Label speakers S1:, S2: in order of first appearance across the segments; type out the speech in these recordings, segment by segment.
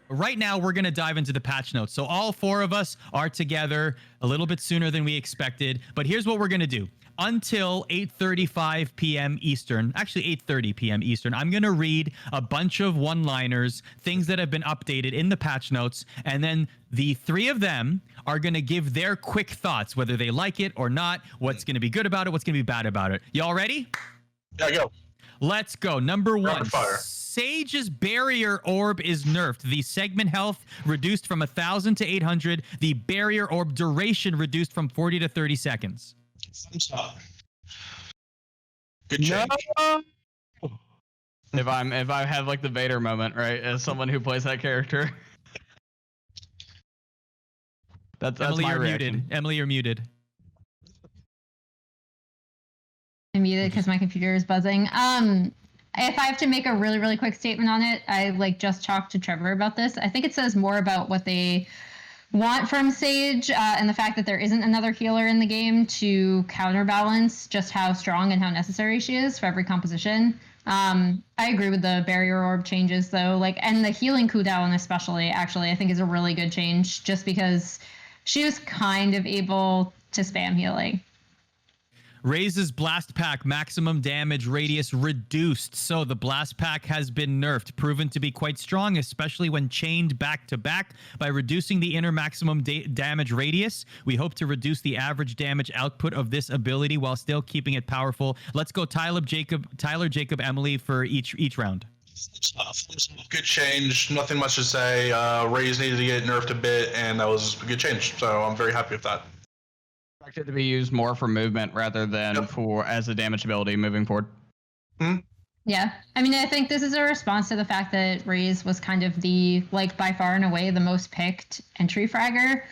S1: Right now, we're going to dive into the patch notes. So all four of us are together a little bit sooner than we expected. But here's what we're going to do. Until 8:35 p.m. Eastern, actually 8:30 p.m. Eastern, I'm going to read a bunch of one-liners, things that have been updated in the patch notes, and then the three of them are going to give their quick thoughts, whether they like it or not, what's going to be good about it, what's going to be bad about it. Y'all ready?
S2: Yeah, go.
S1: Let's go. Number one.
S2: Rapid fire.
S1: Sage's barrier orb is nerfed. The segment health reduced from 1,000 to 800. The barrier orb duration reduced from 40 to 30 seconds.
S2: Thumbs up. Good change.
S3: No. If I have like the Vader moment, right, as someone who plays that character. That's
S1: Emily,
S3: my
S1: you're
S3: reaction.
S1: muted. Emily, you're muted.
S4: I'm muted because my computer is buzzing. If I have to make a really, really quick statement on it, I just talked to Trevor about this. I think it says more about what they want from Sage and the fact that there isn't another healer in the game to counterbalance just how strong and how necessary she is for every composition. I agree with the barrier orb changes though, and the healing cooldown especially, actually, I think is a really good change just because she was kind of able to spam healing.
S1: Raze's blast pack maximum damage radius reduced. So the blast pack has been nerfed, proven to be quite strong, especially when chained back to back. By reducing the inner maximum damage radius, we hope to reduce the average damage output of this ability while still keeping it powerful. Let's go Tyler, Jacob, Emily for each round.
S2: Good change. Nothing much to say. Raze needed to get nerfed a bit, and that was a good change. So I'm very happy with that.
S3: Expect it to be used more for movement rather than for as a damage ability moving forward.
S4: Yeah, I mean, I think this is a response to the fact that Raze was kind of the by far and away the most picked entry fragger,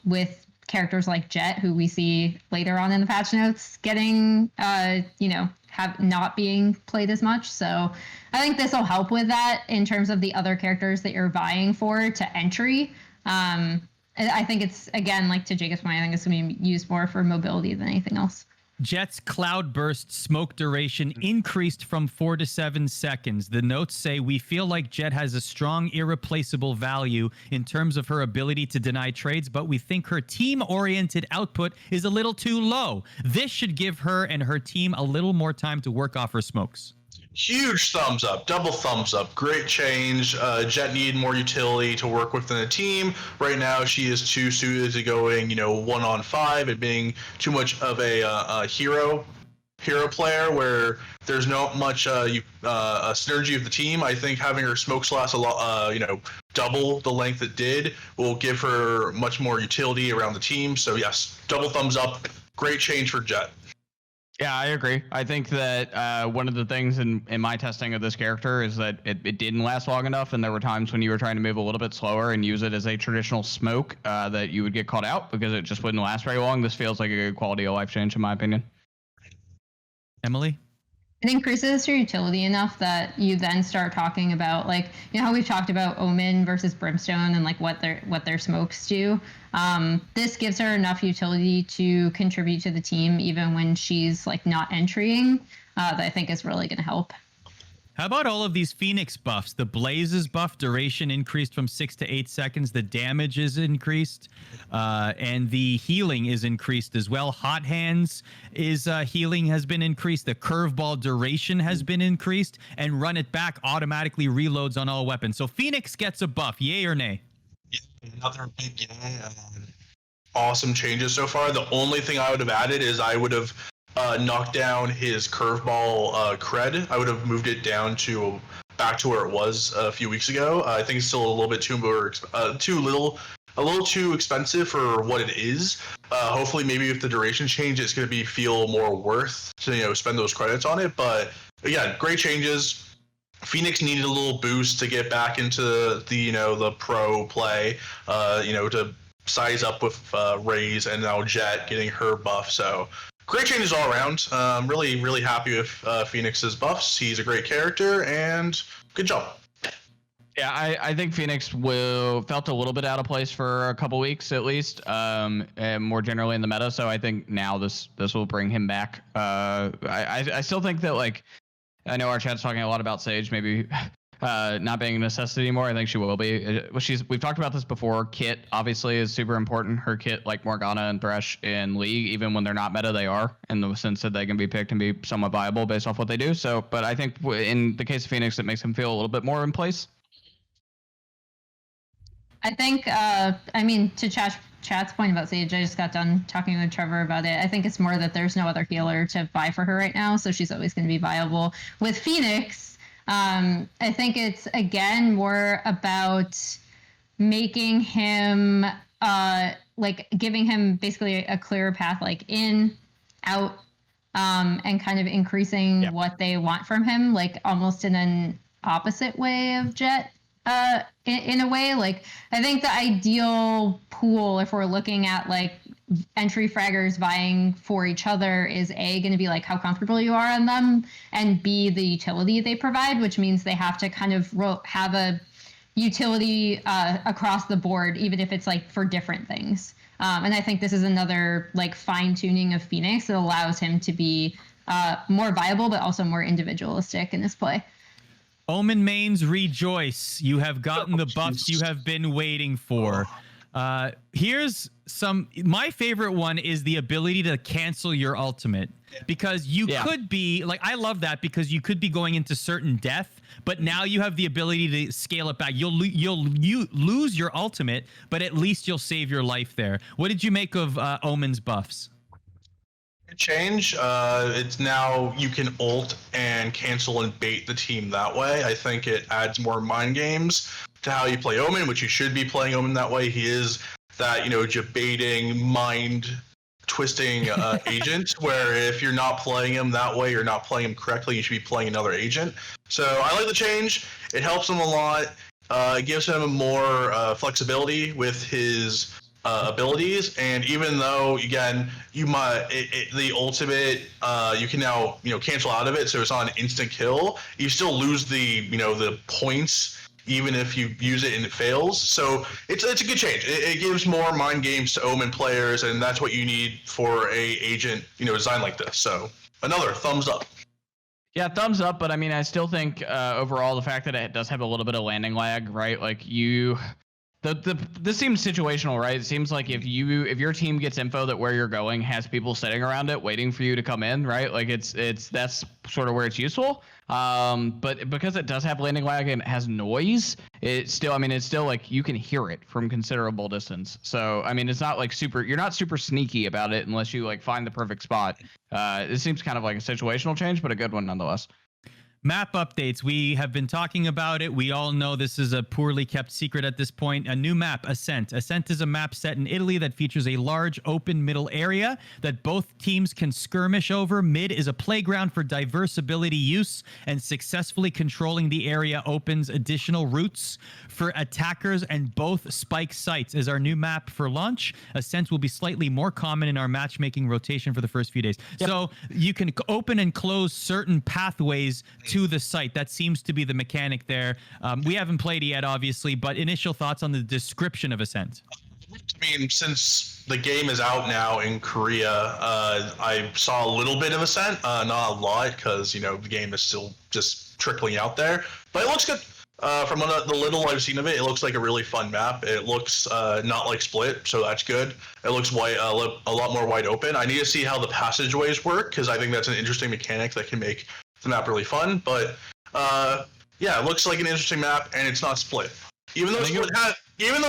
S4: with characters like Jett, who we see later on in the patch notes, getting not being played as much. So I think this will help with that in terms of the other characters that you're vying for to entry. I think it's, again, to Jacob's point, I think it's going to be used more for mobility than anything else.
S1: Jett's cloud burst smoke duration increased from 4 to 7 seconds. The notes say, we feel like Jett has a strong, irreplaceable value in terms of her ability to deny trades, but we think her team-oriented output is a little too low. This should give her and her team a little more time to work off her smokes.
S2: Huge thumbs up, double thumbs up. Great change. Jett needed more utility to work within the team. Right now, she is too suited to going, 1-on-5 and being too much of a hero player where there's not much a synergy of the team. I think having her smokes last a lot, double the length it did, will give her much more utility around the team. So yes, double thumbs up. Great change for Jett.
S3: Yeah, I agree. I think that one of the things in my testing of this character is that it didn't last long enough, and there were times when you were trying to move a little bit slower and use it as a traditional smoke that you would get caught out because it just wouldn't last very long. This feels like a good quality of life change, in my opinion.
S1: Emily?
S4: It increases your utility enough that you then start talking about how we've talked about Omen versus Brimstone and what their smokes do. This gives her enough utility to contribute to the team even when she's not entering. That I think is really going to help.
S1: How about all of these Phoenix buffs? The Blaze's buff duration increased from 6 to 8 seconds. The damage is increased, and the healing is increased as well. Hot Hands healing has been increased. The curveball duration has been increased, and run it back automatically reloads on all weapons. So Phoenix gets a buff. Yay or nay?
S2: Another big awesome changes so far. The only thing I would have added is I would have knocked down his curveball cred. I would have moved it down back to where it was a few weeks ago. I think it's still a little bit a little too expensive for what it is. Hopefully, maybe if the duration change, it's going to feel more worth to spend those credits on it. But again, great changes. Phoenix needed a little boost to get back into the pro play. To size up with Raze and now Jett getting her buff. So great changes all around. Really, really happy with Phoenix's buffs. He's a great character, and good job.
S3: Yeah, I think Phoenix felt a little bit out of place for a couple weeks at least, and more generally in the meta. So I think now this will bring him back. I still think that I know our chat's talking a lot about Sage. Maybe not being a necessity anymore. I think she will be. We've talked about this before. Kit obviously is super important. Her kit, like Morgana and Thresh in League, even when they're not meta, they are, in the sense that they can be picked and be somewhat viable based off what they do. So, but I think in the case of Phoenix, it makes him feel a little bit more in place.
S4: I think, to Chat's point about Sage, I just got done talking with Trevor about it. I think it's more that there's no other healer to buy for her right now, so she's always going to be viable. With Phoenix, I think it's, again, more about making him, giving him basically a clearer path, like in, out, and kind of increasing what they want from him, like almost in an opposite way of Jett. In a way, like I think the ideal pool, if we're looking at like entry fraggers vying for each other, is A, going to be like how comfortable you are on them, and B, the utility they provide, which means they have to kind of have a utility across the board, even if it's like for different things. And I think this is another like fine tuning of Phoenix that allows him to be more viable, but also more individualistic in his play.
S1: Omen mains, rejoice. You have gotten the buffs you have been waiting for. Here's some. My favorite one is the ability to cancel your ultimate. Because you could be, like, I love that because you could be going into certain death, but now you have the ability to scale it back. You'll lose your ultimate, but at least you'll save your life there. What did you make of Omen's buffs?
S2: Change. It's now you can ult and cancel and bait the team that way. I think it adds more mind games to how you play Omen, which you should be playing Omen that way. He is that, baiting, mind twisting agent, where if you're not playing him that way, you're not playing him correctly, you should be playing another agent. So I like the change. It helps him a lot. It gives him more flexibility with his abilities, and even though again the ultimate you can now cancel out of it, so it's not an instant kill, you still lose the the points even if you use it and it fails. So it's a good change. It gives more mind games to Omen players, and that's what you need for a agent design like this. So another thumbs up.
S3: Yeah, thumbs up. But I mean, I still think overall the fact that it does have a little bit of landing lag, right? Like this seems situational, right? It seems like if your team gets info that where you're going has people sitting around it waiting for you to come in, right? Like that's sort of where it's useful. But because it does have landing lag and it has noise, it's still like you can hear it from considerable distance. So I mean, it's not like you're not super sneaky about it unless you like find the perfect spot. It seems kind of like a situational change, but a good one nonetheless.
S1: Map updates. We have been talking about it. We all know this is a poorly kept secret at this point. A new map, Ascent. Ascent is a map set in Italy that features a large open middle area that both teams can skirmish over. Mid is a playground for diverse ability use, and successfully controlling the area opens additional routes for attackers, and both spike sites is our new map for launch. Ascent will be slightly more common in our matchmaking rotation for the first few days. Yep. So you can open and close certain pathways to the site. That seems to be the mechanic there. We haven't played it yet, obviously, but initial thoughts on the description of Ascent.
S2: I mean, since the game is out now in Korea, I saw a little bit of Ascent, not a lot, because the game is still just trickling out there. But it looks good. From the little I've seen of it, it looks like a really fun map. It looks not like Split, so that's good. It looks wide, a lot more wide open. I need to see how the passageways work, because I think that's an interesting mechanic that can make the map really fun. But yeah, it looks like an interesting map, and it's not Split. Even though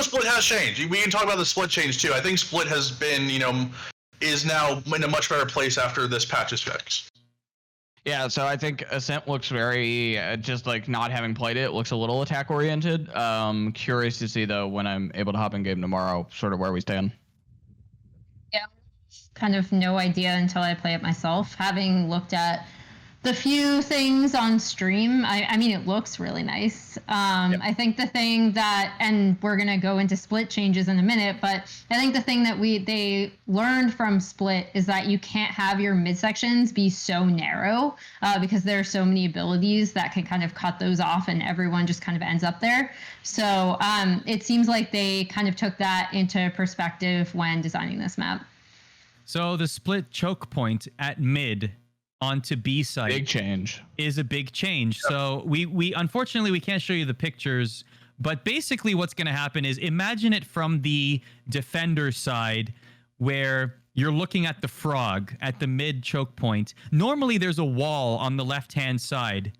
S2: Split has changed. We can talk about the Split change too. I think Split has been, is now in a much better place after this patch is fixed.
S3: Yeah, so I think Ascent looks very, just like not having played it, looks a little attack oriented. Curious to see though when I'm able to hop in game tomorrow, sort of where we stand.
S4: Yeah, kind of no idea until I play it myself. Having looked at the few things on stream, I mean, it looks really nice. Yep. I think the thing that, and we're going to go into Split changes in a minute, but I think the thing that they learned from Split is that you can't have your midsections be so narrow because there are so many abilities that can kind of cut those off and everyone just kind of ends up there. So it seems like they kind of took that into perspective when designing this map.
S1: So the Split choke point at mid onto B site
S3: Big change.
S1: is a big change. So we unfortunately we can't show you the pictures, but basically what's going to happen is imagine it from the defender side where you're looking at the frog at the mid choke point. Normally there's a wall on the left-hand side.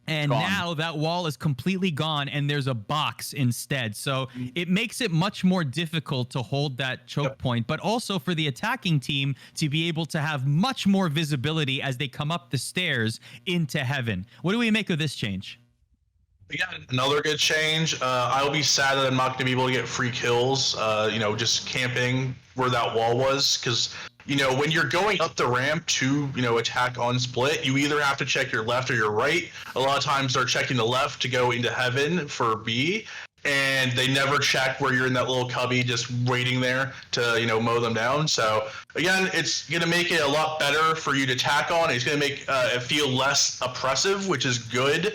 S1: And now that wall is completely gone and there's a box instead. So it makes it much more difficult to hold that choke point, but also for the attacking team to be able to have much more visibility as they come up the stairs into heaven. What do we make of this change?
S2: Again, another good change. I'll be sad that I'm not going to be able to get free kills, just camping where that wall was. Because, when you're going up the ramp to, attack on split, you either have to check your left or your right. A lot of times they're checking the left to go into heaven for B. And they never check where you're in that little cubby just waiting there to, mow them down. So, again, it's going to make it a lot better for you to attack on. It's going to make it feel less oppressive, which is good.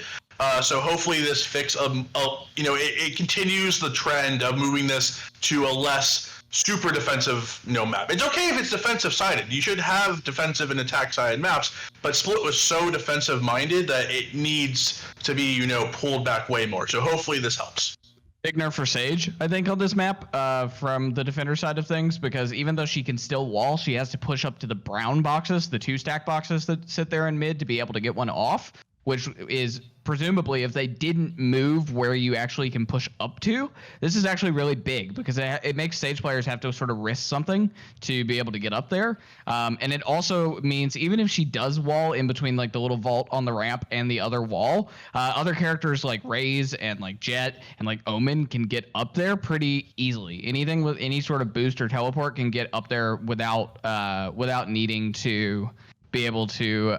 S2: So hopefully this fix, it continues the trend of moving this to a less super defensive, map. It's okay if it's defensive sided. You should have defensive and attack sided maps, but Split was so defensive minded that it needs to be, pulled back way more. So hopefully this helps.
S3: Big nerf for Sage, I think, on this map from the defender side of things, because even though she can still wall, she has to push up to the brown boxes, the 2-stack boxes that sit there in mid to be able to get one off, which is presumably if they didn't move where you actually can push up to, this is actually really big because it makes Sage players have to sort of risk something to be able to get up there. And it also means even if she does wall in between like the little vault on the ramp and the other wall, other characters like Raze and like Jett and like Omen can get up there pretty easily. Anything with any sort of boost or teleport can get up there without needing to be able to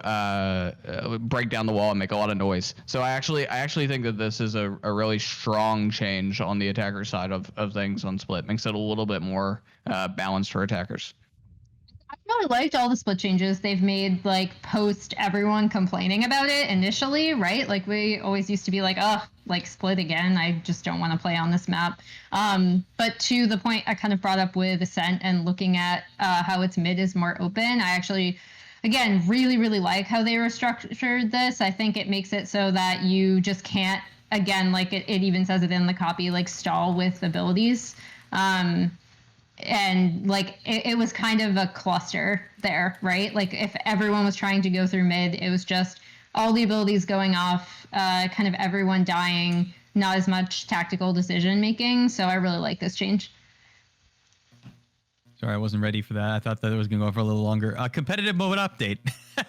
S3: break down the wall and make a lot of noise. So I actually think that this is a really strong change on the attacker side of things on Split. Makes it a little bit more balanced for attackers.
S4: I really liked all the Split changes they've made, like post everyone complaining about it initially, right? Like we always used to be like, oh, like Split again. I just don't want to play on this map. But to the point I kind of brought up with Ascent and looking at how its mid is more open, I actually, again, really, really like how they restructured this. I think it makes it so that you just can't, again, like it even says it in the copy, like stall with abilities. And like it was kind of a cluster there, right? Like if everyone was trying to go through mid, it was just all the abilities going off, kind of everyone dying, not as much tactical decision making. So I really like this change.
S1: Sorry, I wasn't ready for that. I thought that it was going to go for a little longer. Competitive mode update.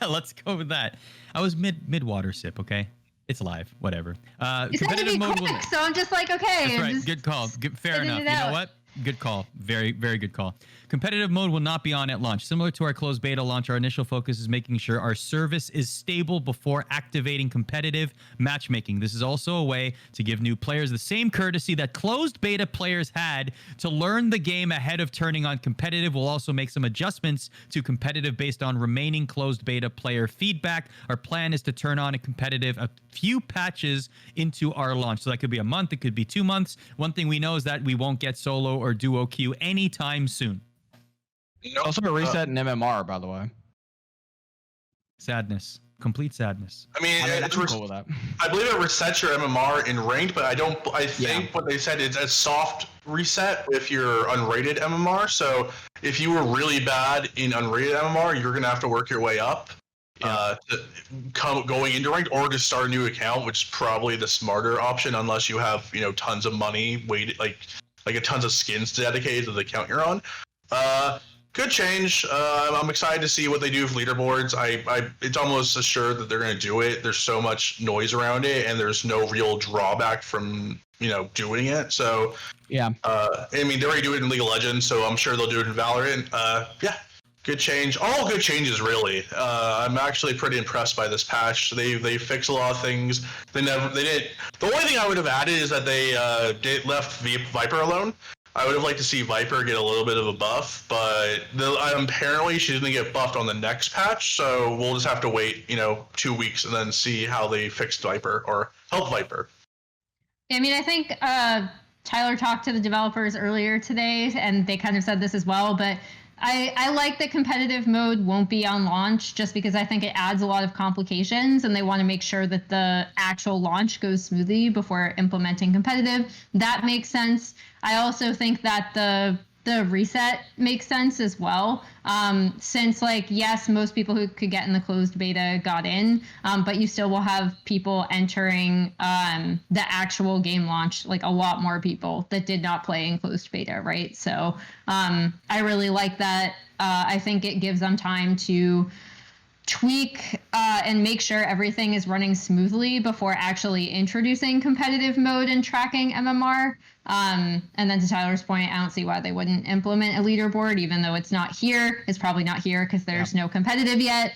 S1: Let's go with that. I was mid water sip. Okay, it's live. Whatever. Competitive mode.
S4: So I'm just like, okay.
S1: That's right. Good call. Fair enough. You know what? Good call. Very, very good call. Competitive mode will not be on at launch. Similar to our closed beta launch, our initial focus is making sure our service is stable before activating competitive matchmaking. This is also a way to give new players the same courtesy that closed beta players had to learn the game ahead of turning on competitive. We'll also make some adjustments to competitive based on remaining closed beta player feedback. Our plan is to turn on a competitive a few patches into our launch. So that could be a month. It could be 2 months. One thing we know is that we won't get solo or duo queue anytime soon.
S2: Nope.
S3: Also a reset in MMR, by the way.
S1: Sadness. Complete sadness.
S2: I mean,
S3: I'm cool with that.
S2: I believe it resets your MMR in ranked, but I think what they said is a soft reset if you're unrated MMR. So if you were really bad in unrated MMR, you're going to have to work your way up going into ranked, or just start a new account, which is probably the smarter option unless you have, tons of money waited, like a tons of skins dedicated to the account you're on. Good change. I'm excited to see what they do with leaderboards. It's almost assured that they're going to do it. There's so much noise around it, and there's no real drawback from doing it. So
S3: yeah,
S2: I mean, they already do it in League of Legends, so I'm sure they'll do it in Valorant. Yeah, good change. All good changes, really. I'm actually pretty impressed by this patch. They fixed a lot of things. They did. The only thing I would have added is that they left Viper alone. I would have liked to see Viper get a little bit of a buff, but apparently she's going to get buffed on the next patch, so we'll just have to wait, 2 weeks and then see how they fix Viper or help Viper.
S4: I mean, I think Tyler talked to the developers earlier today, and they kind of said this as well, but I like that competitive mode won't be on launch just because I think it adds a lot of complications and they want to make sure that the actual launch goes smoothly before implementing competitive. That makes sense. I also think that the reset makes sense as well. Since like, yes, most people who could get in the closed beta got in, but you still will have people entering the actual game launch, like a lot more people that did not play in closed beta, right? So I really like that. I think it gives them time to tweak and make sure everything is running smoothly before actually introducing competitive mode and tracking MMR. And then to Tyler's point, I don't see why they wouldn't implement a leaderboard, even though it's not here. It's probably not here because there's no competitive yet.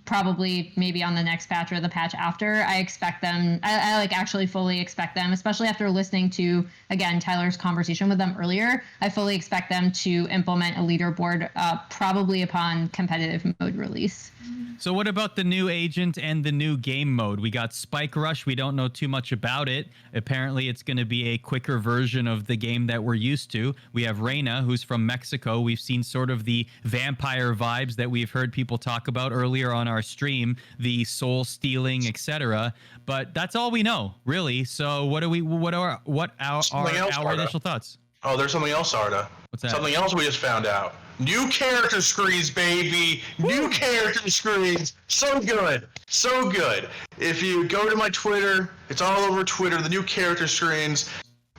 S4: Probably maybe on the next patch or the patch after. I expect them, I like actually fully expect them, especially after listening to, again, Tyler's conversation with them earlier, I fully expect them to implement a leaderboard probably upon competitive mode release.
S1: So what about the new agent and the new game mode? We got Spike Rush. We don't know too much about it. Apparently, it's going to be a quicker version of the game that we're used to. We have Reyna, who's from Mexico. We've seen sort of the vampire vibes that we've heard people talk about earlier on our stream, the soul stealing, etc. But that's all we know, really. So what are our initial thoughts?
S2: Oh, there's something else, Arda.
S1: What's that?
S2: Something else we just found out. New character screens, baby. New character screens. So good. So good. If you go to my Twitter, it's all over Twitter, the new character screens.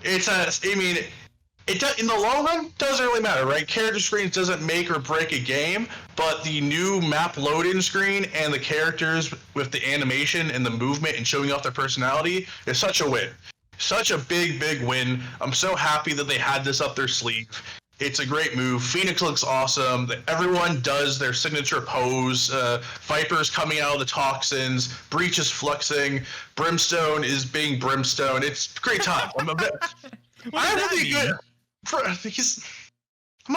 S2: In the long run, doesn't really matter, right? Character screens doesn't make or break a game, but the new map load-in screen and the characters with the animation and the movement and showing off their personality is such a win. Such a big, big win. I'm so happy that they had this up their sleeve. It's a great move. Phoenix looks awesome. Everyone does their signature pose. Viper's coming out of the toxins. Breach is flexing. Brimstone is being Brimstone. It's a great time. I'm not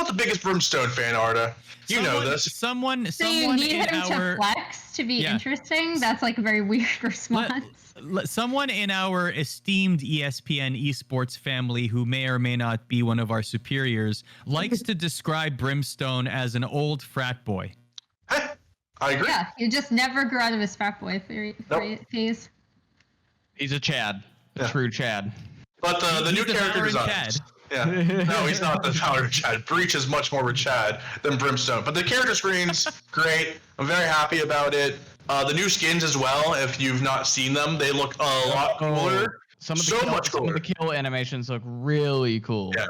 S2: the biggest Brimstone fan, Arda. You know this.
S1: Someone
S4: So you need him to flex to be interesting? That's like a very weird response.
S1: Someone in our esteemed ESPN Esports family, who may or may not be one of our superiors, likes to describe Brimstone as an old frat boy.
S2: I agree.
S4: Yeah, he just never grew out of his frat boy phase.
S3: He's a Chad. A true Chad.
S2: But the new character design. Yeah. No, he's not the power of Chad. Breach is much more of a Chad than Brimstone. But the character screen's great. I'm very happy about it. The new skins as well, if you've not seen them, they look a lot cooler.
S3: Some of the kill animations look really cool.
S2: Yeah.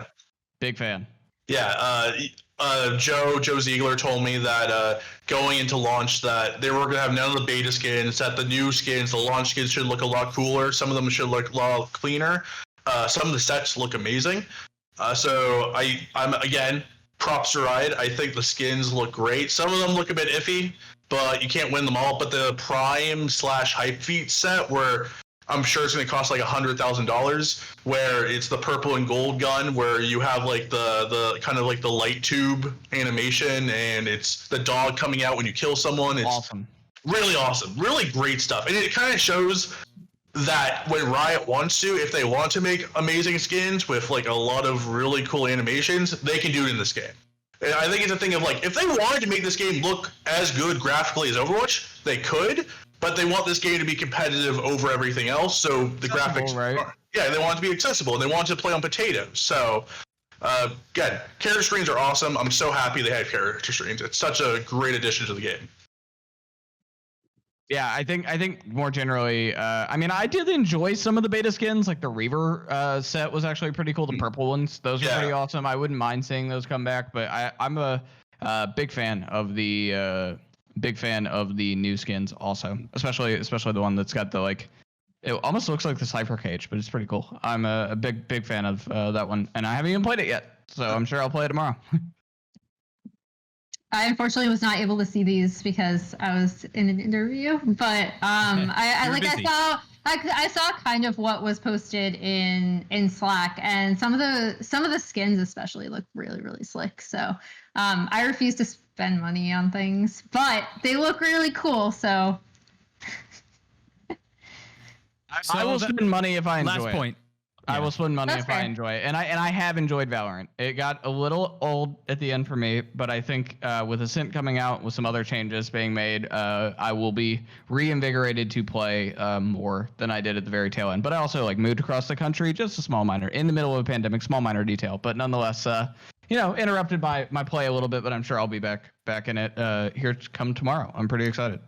S3: Big fan.
S2: Yeah. Joe Ziegler told me that going into launch that they were going to have none of the beta skins, that the new skins, the launch skins should look a lot cooler. Some of them should look a lot cleaner. Some of the sets look amazing. So I'm again, props to Riot. I think the skins look great. Some of them look a bit iffy, but you can't win them all. But the Prime/Hype Feet set, where I'm sure it's going to cost like $100,000, where it's the purple and gold gun, where you have like the kind of like the light tube animation, and it's the dog coming out when you kill someone. It's
S3: awesome.
S2: Really awesome. Really great stuff. And it kind of shows that when Riot wants to, if they want to make amazing skins with like a lot of really cool animations, they can do it in this game. And I think it's a thing of like, if they wanted to make this game look as good graphically as Overwatch, they could, but they want this game to be competitive over everything else. So the graphics,
S3: right?
S2: They want it to be accessible, and they want it to play on potatoes. So again, character screens are awesome. I'm so happy they have character screens. It's such a great addition to the game.
S3: Yeah, I think more generally, I did enjoy some of the beta skins, like the Reaver set was actually pretty cool. The purple ones, those were pretty awesome. I wouldn't mind seeing those come back, but I'm a big fan of the new skins also, especially the one that's got the like, it almost looks like the Cypher cage, but it's pretty cool. I'm a big fan of that one, and I haven't even played it yet, so I'm sure I'll play it tomorrow.
S4: I unfortunately was not able to see these because I was in an interview, but I saw kind of what was posted in Slack, and some of the skins especially look really, really slick. So I refuse to spend money on things, but they look really cool. So
S3: I will spend money if I enjoy
S1: last point.
S3: I
S1: Yeah.
S3: will spend money
S4: That's
S3: if I
S4: fair.
S3: enjoy it, and I have enjoyed Valorant. It got a little old at the end for me, but I think with Ascent coming out, with some other changes being made, I will be reinvigorated to play more than I did at the very tail end. But I also like moved across the country, just a small minor in the middle of a pandemic, small minor detail, but nonetheless, interrupted my play a little bit. But I'm sure I'll be back in it here come tomorrow. I'm pretty excited.